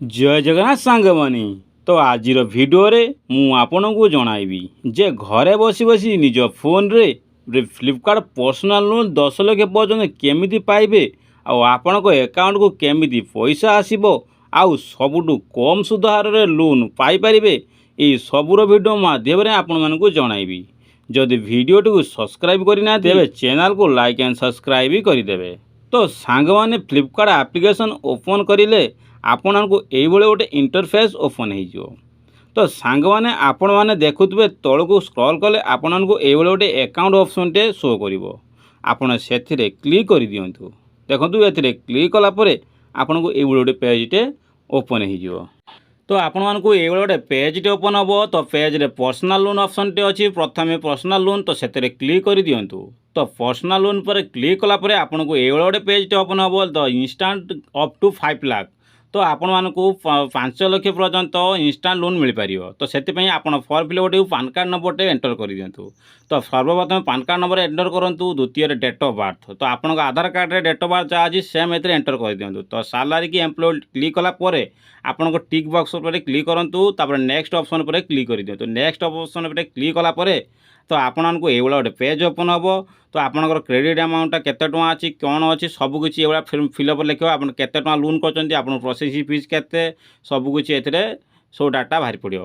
जय जगन्नाथ सांग मानी तो आज भिडियो मु आपण को जनइबी जे घरे बसी बसी निज फोन रे फ्लिपकार्ट पर्सनल लोन 10 लाख पर्यटन केमिति पाइबे आपण अकाउंट को केमिति पैसा आसीबो आउ सबुठु कम सुध हार रे लोन पाई परिबे ए सबुर भिडियो माध्यम रे आपण मानकु जणाइबी। जदि वीडियो टी सब्सक्राइब करना तेबे चैनल को लाइक एंड सब्सक्राइब भी करदेवे। तो सांग माने फ्लिपकार्ट एप्लिकेशन ओपन करिले आपण को ये गोटे इंटरफेस ओपन हो। तो सांग मैंने आपण मैंने देखुए तल को स्क्रॉल कले आपण को ये गोटे अकाउंट ऑप्शन टे शो करिवो। आपण से क्लिक कर दियंतु। देखंतु एथिरे क्लिक कलापर आपण को ये गोटे पेज टे ओपन हो। तो आपण मानकु ये गोटे पेज टे ओपन हम। तो पेज रे पर्सनल लोन ऑप्शन टे अच्छी प्रथम पर्सनल लोन तो से क्लिक कर दियंतु। तो पर्सनल लोन पर क्लिक कलापर आपण को ये गोटे पेज टे ओपन हम। तो इंस्टांट अप टू 5 लाख तो आपण मानकु 5 लाख पर्यंत इंस्टांट लोन मिल पार। तो से आपण फॉर्म फिल गोटे पान कार्ड नंबर टे एंटर कर दियंतु। तो सर्वप्रथम पान कार्ड नंबर एंटर करंतु। द्वितीय डेट ऑफ बर्थ तो आपण आधार कार्ड रे डेट ऑफ बर्थ जहाँ अच्छी सेम एथरे एंटर कर दियंतु। तो सैलरी की एम्प्लॉय क्लिक कला परे आपण को टिक बॉक्स पर क्लिक करंतु। तापर नेक्स्ट ऑप्शन पर क्लिक कर दियंतु। नेक्स्ट ऑप्शन पर क्लिक कला परे तो आपण को ये गोटे पेज ओपन हम। तो आपंकर क्रेडिट अमाउंट केते टଙ୍କା अच्छी कौन अच्छी सबकिछि ये फिलअप लिखा आप केते टଙ୍କା लोन कर प्रोसेसिंग फीस केते सबकिछि एथिरे सब डाटा बाहरी पड़ो।